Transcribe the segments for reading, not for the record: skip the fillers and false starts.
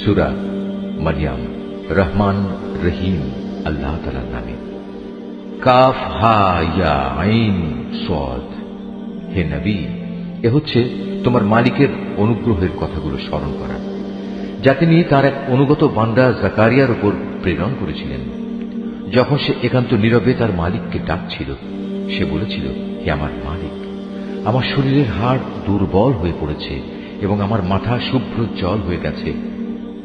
সূরা মারইয়াম। রহমান রহিম আল্লাহ তাআলার নামে। কাফ হা ইয়া আইন সাদ। হে নবী, এ হচ্ছে তোমার মালিকের অনুগ্রহের কথাগুলো স্মরণ করা, যা তিনি তার এক অনুগত বান্দা জাকারিয়ার উপর প্রেরণ করেছিলেন। যখন সে একান্ত নীরবে তার মালিককে ডাকছিল, সে বলেছিল, হে আমার মালিক, আমার শরীরের হাড় দুর্বল হয়ে পড়েছে এবং আমার মাথা শুভ্র জল হয়ে গেছে,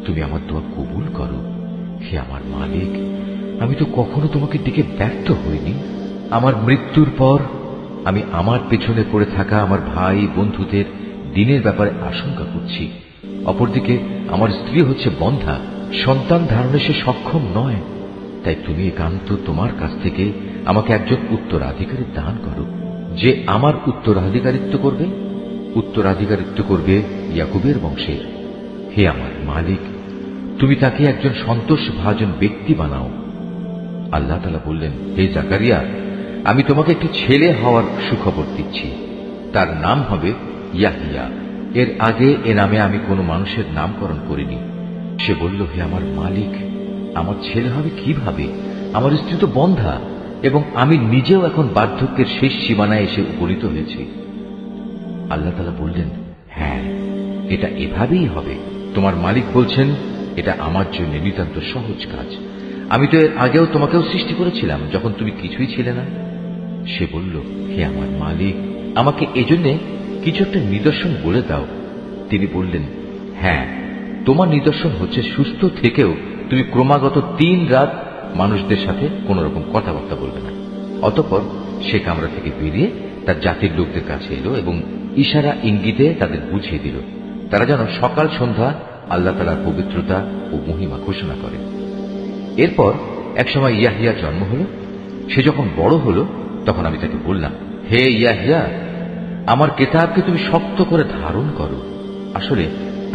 তুমি আমার দোয়া কবুল করো। হে আমার মালিক, আমি তো কখনো তোমাকে ডেকে ব্যর্থ হইনি। আমার মৃত্যুর পর আমি আমার পেছনে পড়ে থাকা আমার ভাই বন্ধুদের দিনের ব্যাপারে আশঙ্কা করছি। অপরদিকে আমার স্ত্রী হচ্ছে বন্ধ্যা, সন্তান ধারণে সে সক্ষম নয়। তাই তুমি একান্ত তোমার কাছ থেকে আমাকে একজন উত্তরাধিকারী দান করো, যে আমার উত্তরাধিকারিত্ব করবে ইয়াকুবের বংশের। হে আমার মালিক, তুমি তাকে একজন সন্তোষভাজন ব্যক্তি বানাও। আল্লাহ তাআলা বললেন, হে জাকারিয়া, আমি তোমাকে একটি ছেলে হওয়ার সুখবর দিচ্ছি। তার নাম হবে ইয়াহইয়া। এর আগে এ নামে আমি কোনো মানুষের নামকরণ করিনি। সে বলল, হে আমার মালিক, আমার ছেলে হবে কিভাবে? আমার স্ত্রী তো বন্ধ্যা এবং আমি নিজেও এখন বার্ধক্যের শেষ সীমানায় এসে উপনীত হয়েছি। আল্লাহ তাআলা বললেন, হ্যাঁ, এটা এভাবেই হবে। তোমার মালিক বলছেন, এটা আমার জন্য নিতান্ত সহজ কাজ। আমি তো এর আগেও তোমাকেও সৃষ্টি করেছিলাম যখন তুমি কিছুই ছিলে না। সে বলল, হে আমার মালিক, আমাকে এজন্য কিছু একটা নিদর্শন বলে দাও। তিনি বললেন, হ্যাঁ, তোমার নিদর্শন হচ্ছে সুস্থ থেকেও তুমি ক্রমাগত 3 রাত মানুষদের সাথে কোন রকম কথাবার্তা বলবে না। অতঃপর সে কামরা থেকে বেরিয়ে তার জাতির লোকদের কাছে এলো এবং ইশারা ইঙ্গিতে তাদের বুঝিয়ে দিল, তারা যেন সকাল সন্ধ্যা আল্লাহ তাআলার পবিত্রতা ও মহিমা ঘোষণা করে। এরপর একসময় ইয়াহইয়ার জন্ম হল। সে যখন বড় হল, তখন আমি তাকে বললাম, হে ইয়াহইয়া, আমার কিতাবকে তুমি শক্ত করে ধারণ করো। আসলে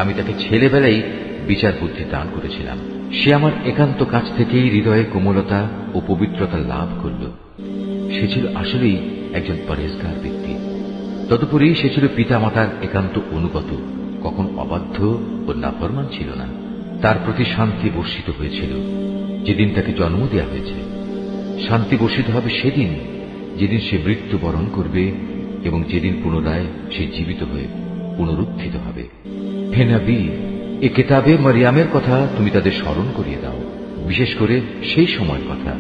আমি তাকে ছেলেবেলায় বিচার বুদ্ধি দান করেছিলাম। সে আমার একান্ত কাছ থেকেই হৃদয়ে কোমলতা ও পবিত্রতা লাভ করল। সে ছিল আসলেই একজন পরহেজগার ব্যক্তি। তদুপরি সে ছিল পিতামাতার একান্ত অনুগত, কখন অবাধ্য ও নাফরমান ছিল না। তার প্রতি শান্তি বর্ষিত হয়েছিল যেদিন তাকে জন্ম দেওয়া হয়েছে। শান্তি বর্ষিত হবে সেদিন যেদিন সে মৃত্যুবরণ করবে এবং যেদিন পুনরায় সে জীবিত হয়ে পুনরুত্থিত হবে। হে নবী, এ কিতাবে মারইয়ামের কথা তুমি তাদের স্মরণ করিয়ে দাও, বিশেষ করে সেই সময়ের কথা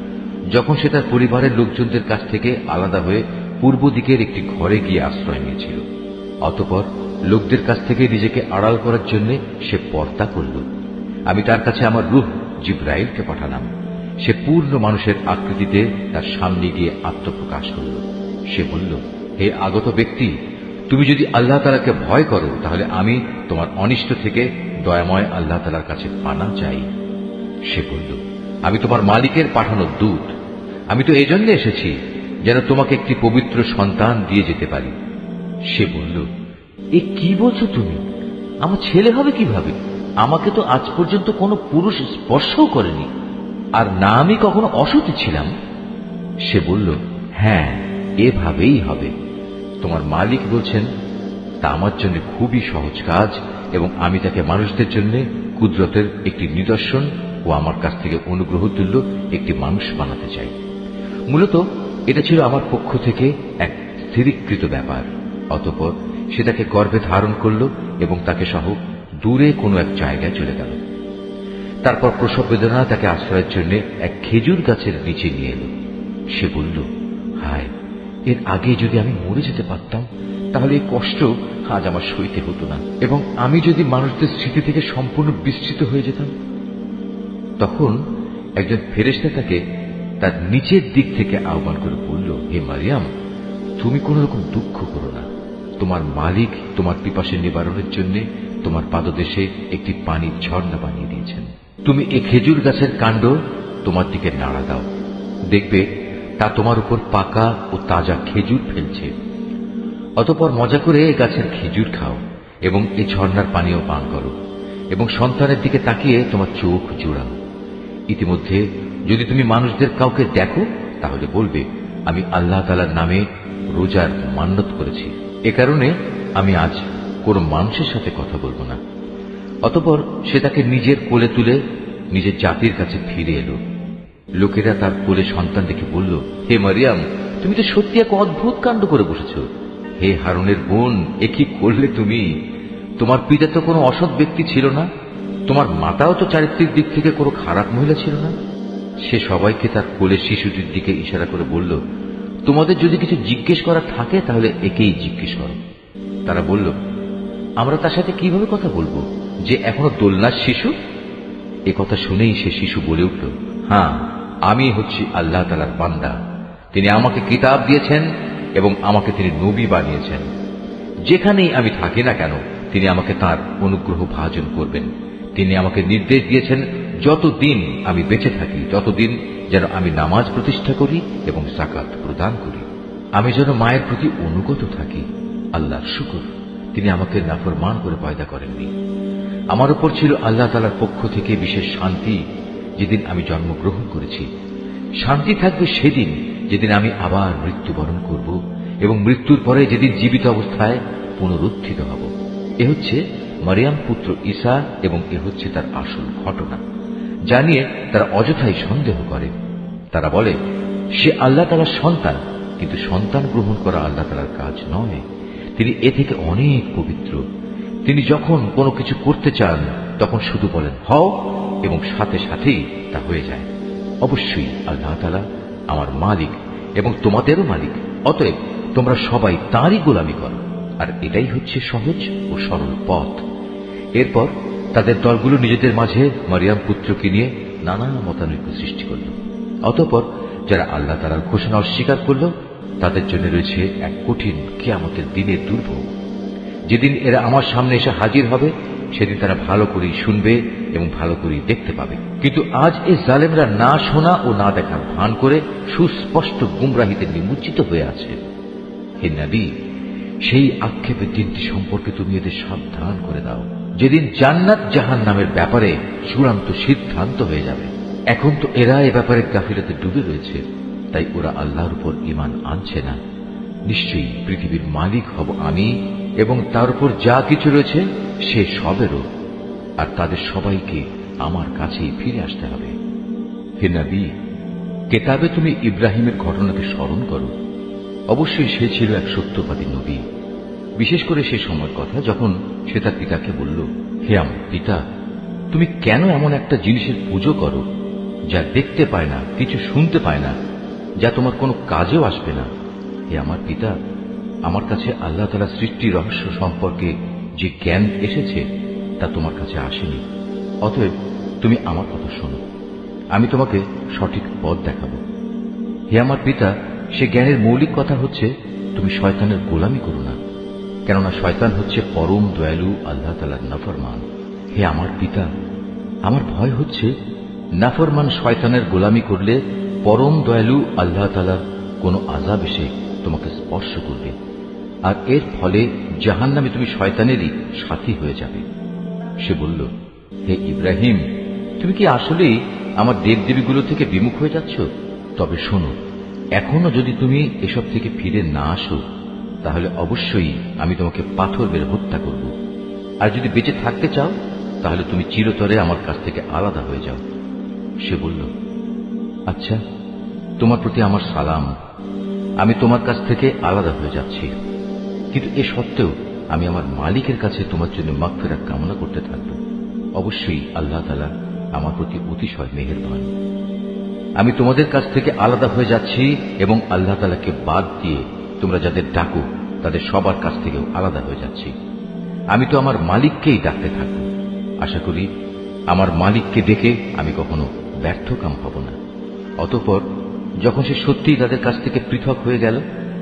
যখন সে তার পরিবারের লোকজনদের কাছ থেকে আলাদা হয়ে পূর্ব দিকের একটি ঘরে গিয়ে আশ্রয় নিয়েছিল। অতঃপর লোকদের কাছ থেকে নিজেকে আড়াল করার জন্য সে পর্দা করল। আমি তার কাছে আমার রূহ জিবরাইলকে পাঠালাম। সে পূর্ণ মানুষের আকৃতিতে তার সামনে গিয়ে আত্মপ্রকাশ করল। সে বলল, হে আগত ব্যক্তি, তুমি যদি আল্লাহ তাআলাকে ভয় করো, তাহলে আমি তোমার অনিষ্ট থেকে দয়াময় আল্লাহ তাআলার কাছে পানা চাই। সে বলল, আমি তোমার মালিকের পাঠানো দূত। আমি তো এজন্য এসেছি যেন তোমাকে একটি পবিত্র সন্তান দিয়ে যেতে পারি। সে বলল, এ কি বলছো তুমি? আমার ছেলে হবে কিভাবে? আমাকে তো আজ পর্যন্ত কোনো পুরুষ স্পর্শও করেনি, আর না আমি কখনো অসতী ছিলাম। সে বলল, হ্যাঁ, এভাবেই হবে। তোমার মালিক বলছেন, তা আমার জন্য খুবই সহজ কাজ এবং আমি তাকে মানুষদের জন্য কুদরতের একটি নিদর্শন ও আমার কাছ থেকে অনুগ্রহ তুল্য একটি মানুষ বানাতে চাই। মূলত এটা ছিল আমার পক্ষ থেকে এক স্থিরীকৃত ব্যাপার। অতঃপর সে তাকে গর্ভে ধারণ করল এবং তাকে সহ দূরে কোনো এক জায়গায় চলে গেল। তারপর প্রসব বেদনা তাকে আশ্রয়ের জন্য এক খেজুর গাছের নিচে নিয়ে এলো। সে বলল, হায়, এর আগে যদি আমি মরে যেতে পারতাম, তাহলে এই কষ্ট আজ আমার সইতে হতো না এবং আমি যদি মানুষদের স্মৃতি থেকে সম্পূর্ণ বিস্তৃত হয়ে যেতাম। তখন একজন ফেরেশতা তাকে তার নিচের দিক থেকে আহ্বান করে বলল, হে মারইয়াম, তুমি কোন রকম দুঃখ করো না। তোমার মালিক তোমার পিপাসা নিবারণের জন্য তোমার পাদদেশে একটি পানির ঝর্ণা বানিয়ে দিয়েছেন। তুমি এই খেজুর গাছের কাণ্ড তোমার দিকে নাড়া দাও, দেখবে তা তোমার উপর পাকা ও তাজা খেজুর ফেলছে। অতঃপর মজা করে এই গাছের খেজুর খাও এবং এই ঝর্ণার পানীয় পান করো এবং সন্তানের দিকে তাকিয়ে তোমার চোখ জুড়াও। ইতিমধ্যে যদি তুমি মানুষদের কাউকে দেখো, তাহলে বলবে, আমি আল্লাহ তাআলার নামে রোজার মান্যত করেছি, এ কারণে আমি আজ কোন মানুষের সাথে কথা বলবো না। অতঃপর সে তাকে নিজের কোলে তুলে নিজের জাতির কাছে ফিরে এলো। লোকেরা তার কোলে সন্তান দেখে বলল, হে মারিয়াম, তুমি তো সত্যি এক অদ্ভুত কাণ্ড করে বসেছ। হে হারুনের বোন, এ কি করলে তুমি? তোমার পিতা তো কোনো অসৎ ব্যক্তি ছিল না, তোমার মাতাও তো চারিত্রিক দিক থেকে কোনো খারাপ মহিলা ছিল না। সে সবাইকে তার কোলে শিশুটির দিকে ইশারা করে বলল, তোমাদের যদি কিছু জিজ্ঞেস করার থাকে তাহলে একেই জিজ্ঞেস করো। তারা বলল, আমরা তার সাথে কিভাবে কথা বলবো যে এখনো দোলনার শিশু? এ কথা শুনেই সে শিশু বলে উঠল, হ্যাঁ, আমি হচ্ছি আল্লাহ তাআলার বান্দা। তিনি আমাকে কিতাব দিয়েছেন এবং আমাকে তিনি নবী বানিয়েছেন। যেখানেই আমি থাকি না কেন তিনি আমাকে তার অনুগ্রহ ভাজন করবেন। তিনি আমাকে নির্দেশ দিয়েছেন যতদিন আমি বেঁচে থাকি ততদিন যেন আমি নামাজ প্রতিষ্ঠা করি এবং যাকাত প্রদান করি, আমি যেন মায়ের প্রতি অনুগত থাকি। আল্লাহর শুকর, তিনি আমাকে নাফরমান করে পয়দা করেননি। আমার উপর ছিল আল্লাহ তাআলার পক্ষ থেকে বিশেষ শান্তি যেদিন আমি জন্মগ্রহণ করেছি। শান্তি থাকবে সেদিন যেদিন আমি আবার মৃত্যুবরণ করব এবং মৃত্যুর পরে যেদিন জীবিত অবস্থায় পুনরুত্থিত হব। এ হচ্ছে মারিয়াম পুত্র ঈসা এবং এ হচ্ছে তার আসল ঘটনা। জানিয়ে তারা অযথাই সন্দেহ করে। তারা বলে, সে আল্লাহ তাআলার সন্তান, কিন্তু সন্তান গ্রহণ করা আল্লাহ তাআলার কাজ নয়। তিনি এ থেকে অনেক পবিত্র। তিনি যখন কোনো কিছু করতে চান তখন শুধু বলেন হও এবং সাথে সাথেই তা হয়ে যায়। অবশ্যই আল্লাহ তাআলা আমার মালিক এবং তোমাদেরও মালিক, অতএব তোমরা সবাই তাঁরই গোলামি করো, আর এটাই হচ্ছে সহজ ও সরল পথ। এরপর তাদের দলগুলো নিজেদের মাঝে মারিয়াম পুত্রকে নিয়ে নানা মতানৈক্য সৃষ্টি করল। অতঃপর যারা আল্লাহ তাআলার ঘোষণা অস্বীকার করল তাদের জন্য রয়েছে এক কঠিন কিয়ামতের দিনের দুর্ভোগ। যেদিন এরা আমার সামনে এসে হাজির হবে সেদিন তারা ভালো করেই শুনবে এবং ভালো করেই দেখতে পাবে। কিন্তু আজ এই জালেমরা না শোনা ও না দেখার ভান করে সুস্পষ্ট গুমরাহিতে নিমজ্জিত হয়ে আছে। হে নবী, সেই আক্ষেপের দিনটি সম্পর্কে তুমি এদের সাবধান করে দাও, যেদিন জান্নাত জাহান্নামের ব্যাপারে চূড়ান্ত সিদ্ধান্ত হয়ে যাবে। এখন তো এরা এ ব্যাপারে গাফিলতে ডুবে রয়েছে, তাই ওরা আল্লাহর উপর ঈমান আনছে না। নিশ্চয়ই পৃথিবীর মালিক হব আমি এবং তার উপর যা কিছু রয়েছে সে সবেরও, আর তাদের সবাইকে আমার কাছেই ফিরে আসতে হবে। হে নবী, কেতাবে তুমি ইব্রাহিমের ঘটনাকে স্মরণ করো। অবশ্যই সে ছিল এক সত্যবাদী নবী। বিশেষ করে সে সময়ের কথা যখন সে তার পিতাকে বলল, হে আমার পিতা, তুমি কেন এমন একটা জিনিসের পুজো করো যা দেখতে পায় না, কিছু শুনতে পায় না, যা তোমার কোনো কাজেও আসবে না? হে আমার পিতা, আমার কাছে আল্লাহ তাআলার সৃষ্টি রহস্য সম্পর্কে যে জ্ঞান এসেছে তা তোমার কাছে আসেনি। অতএব তুমি আমার কথা শোনো, আমি তোমাকে সঠিক পথ দেখাবো। হে আমার পিতা, সে জ্ঞানের মৌলিক কথা হচ্ছে তুমি শয়তানের গোলামি করো না, কেননা শয়তান হচ্ছে পরম দয়ালু আল্লাহ তাআলার নাফরমান। হে আমার পিতা, আমার ভয় হচ্ছে নাফরমান শয়তানের গোলামি করলে পরম দয়ালু আল্লাহ তাআলার কোনো আযাব এসে তোমাকে স্পর্শ করবে, আর এর ফলে জাহান্নামে তুমি শয়তানেরই সাথী হয়ে যাবে। সে বলল, হে ইব্রাহিম, তুমি কি আসলেই আমার দেবদেবীগুলো থেকে বিমুখ হয়ে যাচ্ছ? তবে শোনো, এখনো যদি তুমি এসব থেকে ফিরে না আসো তাহলে অবশ্যই আমি তোমাকে পাথর মেরে হত্যা করব, আর যদি বেঁচে থাকতে চাও তাহলে তুমি চিরতরে আমার কাছ থেকে আলাদা হয়ে যাও। সে বলল, আচ্ছা, তোমার প্রতি আমার সালাম, আমি তোমার কাছ থেকে আলাদা হয়ে যাচ্ছি, কিন্তু এ সত্ত্বেও আমি আমার মালিকের কাছে তোমার জন্য মাগফিরাত কামনা করতে থাকব। অবশ্যই আল্লাহ তাআলা আমার প্রতি অতিশয় মেহেরবান। আমি তোমাদের কাছ থেকে আলাদা হয়ে যাচ্ছি এবং আল্লাহ তাআলাকে বাদ দিয়ে তোমরা যাদের ডাকো তাদের সবার কাছ থেকেও আলাদা হয়ে যাচ্ছি। আমি তো আমার মালিককেই ডাকতে থাকব। আশা করি আমার মালিককে ডেকে আমি কখনো ব্যর্থকাম হব না। অতঃপর যখন সে সত্যিই তাদের কাছ থেকে পৃথক হয়ে গেল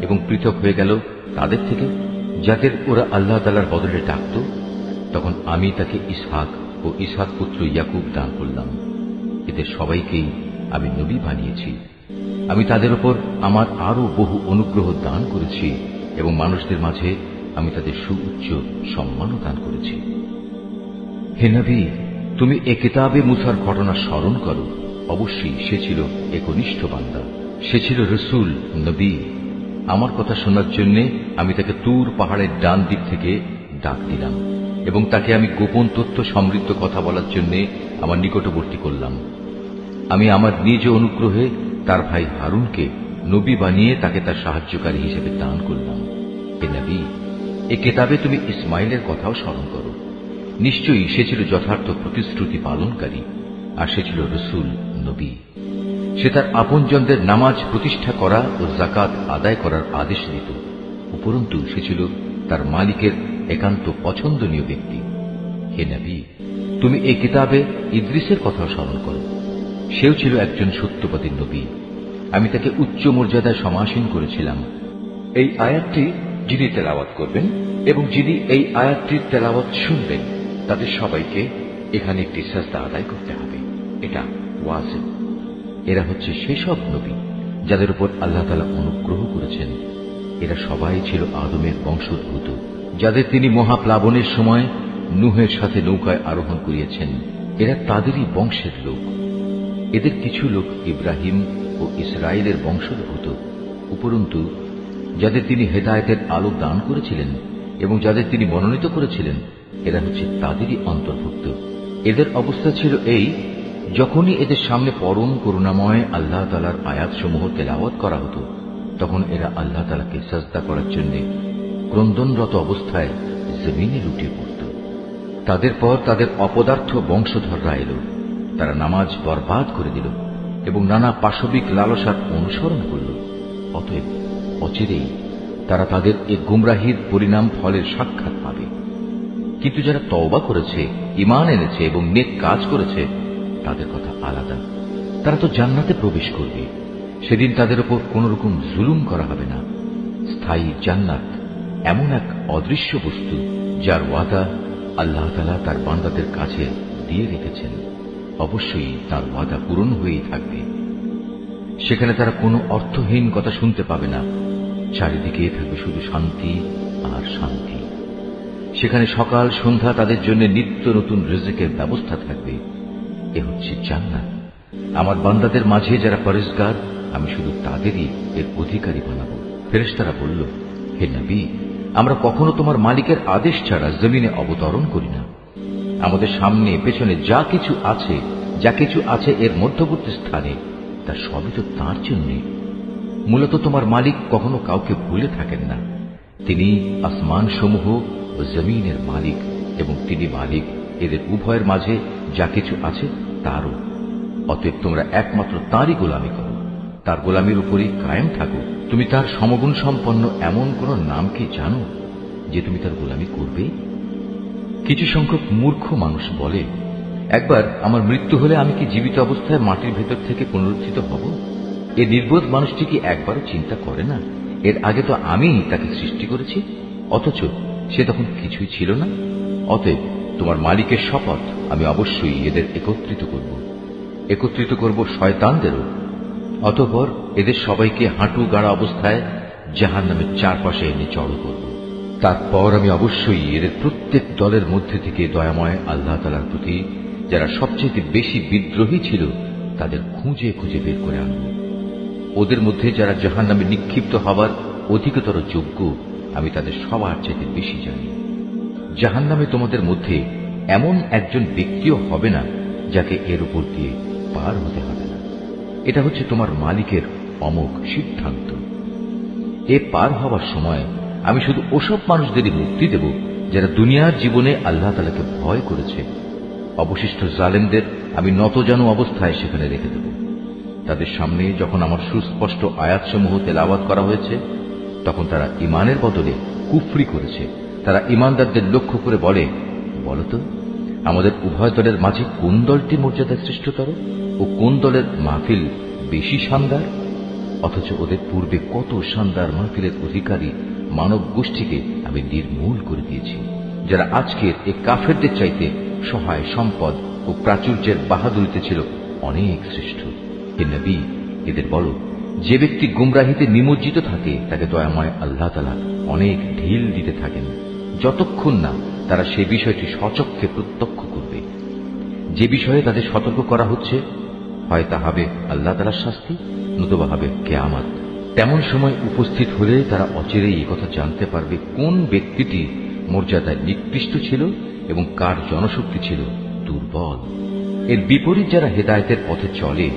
এবং পৃথক হয়ে গেল তাদের থেকে যাদের ওরা আল্লাহ তাআলার বদলে ডাকত, তখন আমি তাকে ইসহাক ও ইসহাক পুত্র ইয়াকুব দান করলাম। এদের সবাইকেই আমি নবী বানিয়েছি। আমি তাদের উপর আমার আরো বহু অনুগ্রহ দান করেছি এবং মানুষদের মাঝে আমি তাদের সুউচ্চ সম্মানও দান করেছি। হে নবী, তুমি এ কিতাবে মুসার ঘটনা স্মরণ করো। অবশ্যই সে ছিল একনিষ্ঠ বান্দা, সে ছিল রসুল, নবী। আমার কথা শোনার জন্য আমি তাকে তুর পাহাড়ের ডান দিক থেকে ডাক দিলাম এবং তাকে আমি গোপন তথ্য সমৃদ্ধ কথা বলার জন্য আমার নিকটবর্তী করলাম। আমি আমার নিজ অনুগ্রহে তার ভাই হারুনকে নবী বানিয়ে তাকে তার সাহায্যকারী হিসেবে দান করলাম। হে নবী, এ কেতাবে তুমি ইসমাইলের কথাও স্মরণ করো। নিশ্চয়ই সে ছিল যথার্থ প্রতিশ্রুতি পালনকারী, আর সে ছিল রসুল, নবী। সে তার আপনজনদের নামাজ প্রতিষ্ঠা করা ও যাকাত আদায় করার আদেশ দিত। উপরন্তু সে ছিল তার মালিকের একান্ত পছন্দনীয় ব্যক্তি। হে নবী, তুমি এই কিতাবে ইদ্রিসের কথাও স্মরণ করো। সেও ছিল একজন সত্যবাদী নবী। আমি তাকে উচ্চ মর্যাদায় সমাসীন করেছিলাম। এই আয়াতটি যিনি তেলাওয়াত করবেন এবং যিনি এই আয়াতটির তেলাওয়াত শুনবেন, তাদের সবাইকে এখানে একটি সাজদা আদায় করতে হবে। এটা ওয়াজিব। এরা হচ্ছে সেসব নবী যাদের উপর আল্লাহ তাআলা অনুগ্রহ করেছেন। এরা সবাই ছিল আদমের বংশোদ্ভূত, যাদের তিনি মহাপ্লাবনের সময় নূহের সাথে নৌকায় আরোহণ করিয়েছেন। এরা তাদেরই বংশের লোক। এদের কিছু লোক ইব্রাহিম ও ইসরায়েলের বংশোদ্ভূত। উপরন্তু যাদের তিনি হেদায়েতের আলো দান করেছিলেন এবং যাদের তিনি মনোনীত করেছিলেন, এরা হচ্ছে তাদেরই অন্তর্ভুক্ত। এদের অবস্থা ছিল এই, যখনই এদের সামনে পরম করুণাময় আল্লাহ তাআলার আয়াতসমূহ তেলাওয়াত করা হতো, তখন এরা আল্লাহ তাআলাকে সাজদা করার জন্য ক্রন্দনরত অবস্থায় জমিনে লুটিয়ে পড়ত। তাদের পর তাদের অপদার্থ বংশধররা এল। তারা নামাজ বরবাদ করে দিল এবং নানা পাশবিক লালসার অনুসরণ করল। অতএব অচিরেই তারা তাদের এ গুমরাহির পরিণাম ফলের সাক্ষাৎ পাবে। কিন্তু যারা তওবা করেছে, ঈমান এনেছে এবং নেক কাজ করেছে, তাদের কথা আলাদা। তারা তো জান্নাতে প্রবেশ করবে। সেদিন তাদের উপর কোন রকম জুলুম করা হবে না। স্থায়ী জান্নাত এমন এক অদৃশ্য বস্তু, যার ওয়াদা আল্লাহ তাআলা তার বান্দাদের কাছে দিয়ে রেখেছেন। অবশ্যই তার ওয়াদা পূরণ হয়েই থাকবে। সেখানে তারা কোনো অর্থহীন কথা শুনতে পাবে না। চারিদিকে থাকবে শুধু শান্তি আর শান্তি। সেখানে সকাল সন্ধ্যা তাদের জন্য নিত্য নতুন রিজকের ব্যবস্থা থাকবে। এ হচ্ছে জান্নাত। আমার বান্দাদের মাঝে যারা পরেজগার, আমি শুধু তাদেরই এর অধিকারী বানাবো। ফেরেশতারা বলল, হে নবী, আমরা কখনো তোমার মালিকের আদেশ ছাড়া জমিনে অবতরণ করি না। আমাদের সামনে পেছনে যা কিছু আছে এর মধ্যবর্তী স্থানে, তা সবই তো তাঁর জন্যে। মূলত তোমার মালিক কখনো কাউকে ভুলে থাকেন না। তিনি আসমান সমূহ ও জমিনের মালিক, এবং তিনি মালিক এদের উভয়ের মাঝে যা কিছু আছে তারও। অতএব তোমরা একমাত্র তাঁরই গোলামি করো, তার গোলামির উপরই কায়েম থাকো। তুমি তার সমগুণ সম্পন্ন এমন কোন নাম কি জানো যে তুমি তার গোলামি করবে? কিছু সংখ্যক মূর্খ মানুষ বলে, একবার আমার মৃত্যু হলে আমি কি জীবিত অবস্থায় মাটির ভেতর থেকে পুনরুত্থিত হব? এ নির্বোধ মানুষটি কি একবারও চিন্তা করে না, এর আগে তো আমি তাকে সৃষ্টি করেছি, অথচ সে তখন কিছুই ছিল না? অতএব তোমার মালিকের শপথ, আমি অবশ্যই এদের একত্রিত করব শয়তানদেরও। অতঃপর এদের সবাইকে হাঁটু গাড়া অবস্থায় জাহান্নামের চারপাশে এনে জড়ো করব। তারপর আমি অবশ্যই এদের প্রত্যেক দলের মধ্যে থেকে দয়াময় আল্লাহ তাআলার প্রতি যারা সবচেয়ে বেশি বিদ্রোহী ছিল, তাদের খুঁজে খুঁজে বের করে আনব। ওদের মধ্যে যারা জাহান্নামে নিক্ষিপ্ত হবার অধিকতর যোগ্য, আমি তাদের সবার চাইতে বেশি জানি। জাহান্নামে তোমাদের মধ্যে এমন একজন ব্যক্তিও হবে না যাকে এর উপর দিয়ে পার হতে হবে না। এটা হচ্ছে তোমার মালিকের অমোঘ সিদ্ধান্ত। এ পার হওয়ার সময় আমি শুধু ওসব মানুষদেরই মুক্তি দেব যারা দুনিয়ার জীবনে আল্লাহ তাআলাকে ভয় করেছে। অবশিষ্ট জালেমদের আমি নতজানু অবস্থায় সেখানে রেখে দেব। তাদের সামনে যখন আমার সুস্পষ্ট আয়াতসমূহ তেলাওয়াত করা হয়েছে, তখন তারা ঈমানের বদলে কুফরি করেছে। তারা ঈমানদারদের লক্ষ্য করে বলে, বলতো আমাদের উভয় দলের মাঝে কোন দলটি মর্যাদা শ্রেষ্ঠতর ও কোন দলের মাহফিল বেশি শানদার? অথচ ওদের পূর্বে কত শানদার মাহফিলের অধিকারী মানব গোষ্ঠীকে আমি নির্মূল করে দিয়েছি, যারা আজকের এই কাফেরদের চাইতে সহায় সম্পদ ও প্রাচুর্যের বাহাদুরিতে ছিল অনেক শ্রেষ্ঠ। হে নবী, এদের বলো, যে ব্যক্তি গুমরাহিতে নিমজ্জিত থাকে তাকে দয়াময় আল্লাহ তাআলা অনেক ঢিল দিতে থাকেন, যতক্ষণ না তারা সে বিষয়টি স্বচক্ষে প্রত্যক্ষ করবে। যে বিষয়ে তাদের সতর্ক করা হচ্ছে, হয় তা হবে আল্লাহ তাআলার শাস্তি, নতুবা হবে কিয়ামত। তেমন সময় উপস্থিত হলে তারা অচিরেই এই কথা জানতে পারবে কোন ব্যক্তিটি মর্যাদায় নিকৃষ্ট ছিল এবং কার জনশক্তি ছিল দুর্বল। এর বিপরীত যারা হেদায়েতের পথে চলে,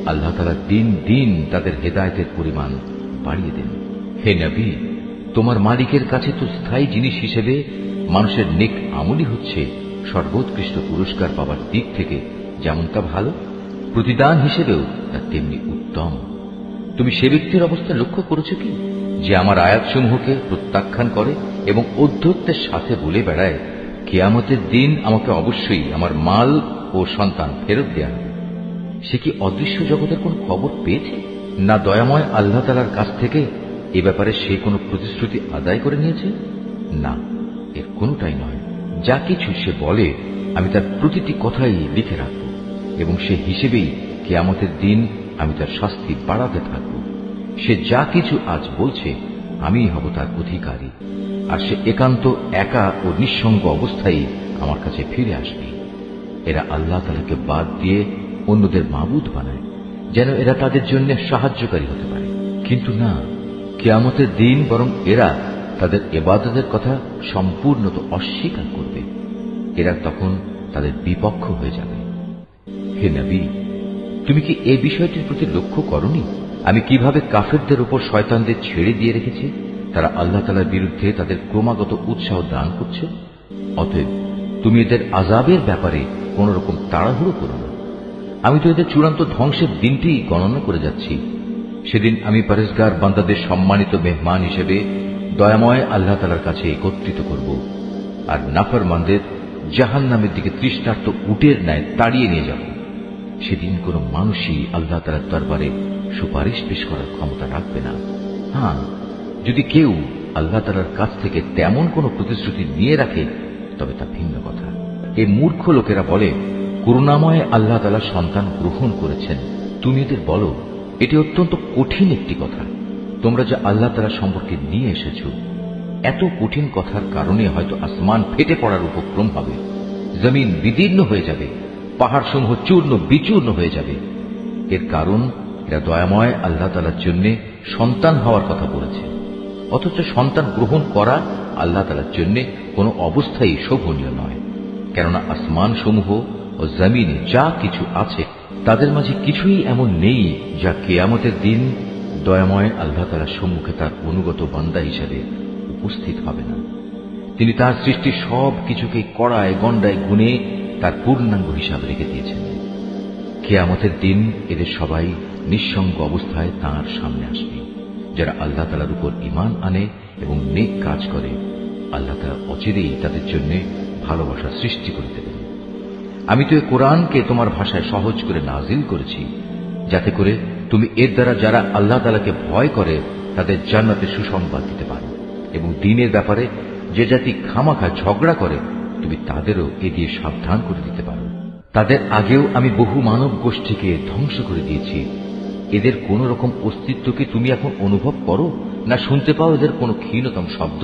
আল্লাহ তাআলা দিন দিন তাদের হেদায়েতের পরিমাণ বাড়িয়ে দেন। হে নবী, তোমার মালিকের কাছে তো স্থায়ী জিনিস হিসেবে মানুষের নেক আমলই হচ্ছে সর্বোৎকৃষ্ট পুরস্কার পাবার দিক থেকে যেমনটা ভালো, প্রতিদান হিসেবেও তা তেমনি উত্তম। তুমি সে ব্যক্তির অবস্থা লক্ষ্য করেছো কি, যে আমার আয়াতসমূহকে প্রত্যাখ্যান করে এবং ঔদ্ধত্যের সাথে বলে বেড়ায়, কিয়ামতের দিন আমাকে অবশ্যই আমার মাল ও সন্তান ফেরত দেয়া হবে। সে কি অদৃশ্য জগতের কোন খবর পেয়েছে? না দয়াময় আল্লাহ তাআলার কাছ থেকে এ ব্যাপারে সে কোনো প্রতিশ্রুতি আদায় করে নিয়েছে? না, এর কোনটাই নয়। যা কিছু সে বলে আমি তার প্রতিটি কথাই লিখে রাখব, এবং সে হিসেবেই কিয়ামতের দিন আমি তার শাস্তি বাড়াতে থাকব। সে যা কিছু আজ বলছে আমিই হব তার অধিকারী, আর সে একান্ত একা ও নিঃসঙ্গ অবস্থায় আমার কাছে ফিরে আসবে। এরা আল্লাহ তাআলাকে বাদ দিয়ে অন্যদের মাবুদ বানায়, যেন এরা তাদের জন্য সাহায্যকারী হতে পারে। কিন্তু না, কিয়ামতের দিন বরং এরা তাদের ইবাদতের কথা সম্পূর্ণত অস্বীকার করবে। এরা তখন তাদের বিপক্ষ হয়ে যাবে। হে নবী, তুমি কি এই বিষয়টির প্রতি লক্ষ্য করনি আমি কিভাবে কাফেরদের উপর শয়তানদের ছেড়ে দিয়ে রেখেছি? তারা আল্লাহ তাআলার বিরুদ্ধে তাদের ক্রমাগত উৎসাহ দান করছে। অতএব তুমি এদের আযাবের ব্যাপারে কোন রকম তাড়াহুড়ো করো না। আমি তো এদের চূড়ান্ত ধ্বংসের দিনটি গণনা করে যাচ্ছি। সেদিন আমি পরেজগার বান্দাদের সম্মানিত মেহমান হিসেবে দয়াময় আল্লাহ তাআলার কাছে একত্রিত করব, আর নাফরমানদের জাহান্নামের দিকে তৃষ্ণার্ত উটের ন্যায় তাড়িয়ে নিয়ে যাব। সেদিন কোন মানুষই আল্লাহ তাআলার দরবারে সুপারিশ পেশ করার ক্ষমতা রাখবে না। হ্যাঁ, যদি কেউ আল্লাহ তাআলার কাছ থেকে তেমন কোন প্রতিশ্রুতি নিয়ে রাখে তবে তা ভিন্ন কথা। এই মূর্খ লোকেরা বলে, করুণাময় আল্লাহ তাআলা সন্তান গ্রহণ করেছেন। তুমি এদের বলো, এটি অত্যন্ত কঠিন একটি কথা তোমরা যা আল্লাহ তাআলা সম্পর্কে নিয়ে এসেছ। এত কঠিন কথার কারণে হয়তো আসমান ফেটে পড়ার উপক্রম হবে, জমিন বিদীর্ণ হয়ে যাবে, পাহাড় সমূহ চূর্ণ বিচূর্ণ হয়ে যাবে। এর কারণ এরা দয়াময় আল্লাহ তাআলার জন্য সন্তান হওয়ার কথা বলেছে, অথচ সন্তান গ্রহণ করা আল্লাহ তাআলার জন্য কোনো অবস্থায় শোভনীয় নয়। কেননা আসমান সমূহ ও জমিনে যা কিছু আছে তাদের মাঝে কিছুই এমন নেই যা কিয়ামতের দিন দয়াময় আল্লাহ তাআলার সম্মুখে তার অনুগত বান্দা হিসেবে উপস্থিত হবে না। তিনি তার সৃষ্টি সব কিছুকে কড়ায় গণ্ডায় গুণে তার পূর্ণাঙ্গ হিসাব রেখে দিয়েছেন। কিয়ামতের দিন এদের সবাই নিঃসঙ্গ অবস্থায় তাঁর সামনে আসবে। যারা আল্লাহ তাআলার উপর ঈমান আনে এবং নেক কাজ করে, আল্লাহ তাআলা অচিরেই তাদের জন্য ভালোবাসা সৃষ্টি করে দেবেন। আমি তো এই কোরআনকে তোমার ভাষায় সহজ করে নাজিল করেছি, যাতে করে তুমি এর দ্বারা যারা আল্লাহ তাআলাকে ভয় করে তাদের জান্নাতের সুসংবাদ দিতে পারো, এবং দ্বীনের ব্যাপারে যে জাতি খামাখা ঝগড়া করে তুমি তাদেরও এ দিয়ে সাবধান করে দিতে পারো। তাদের আগেও আমি বহু মানব গোষ্ঠীকে ধ্বংস করে দিয়েছি। এদের কোন রকম অস্তিত্ব কি তুমি এখন অনুভব করো, না শুনতে পাও এদের কোনো ক্ষীণতম শব্দ?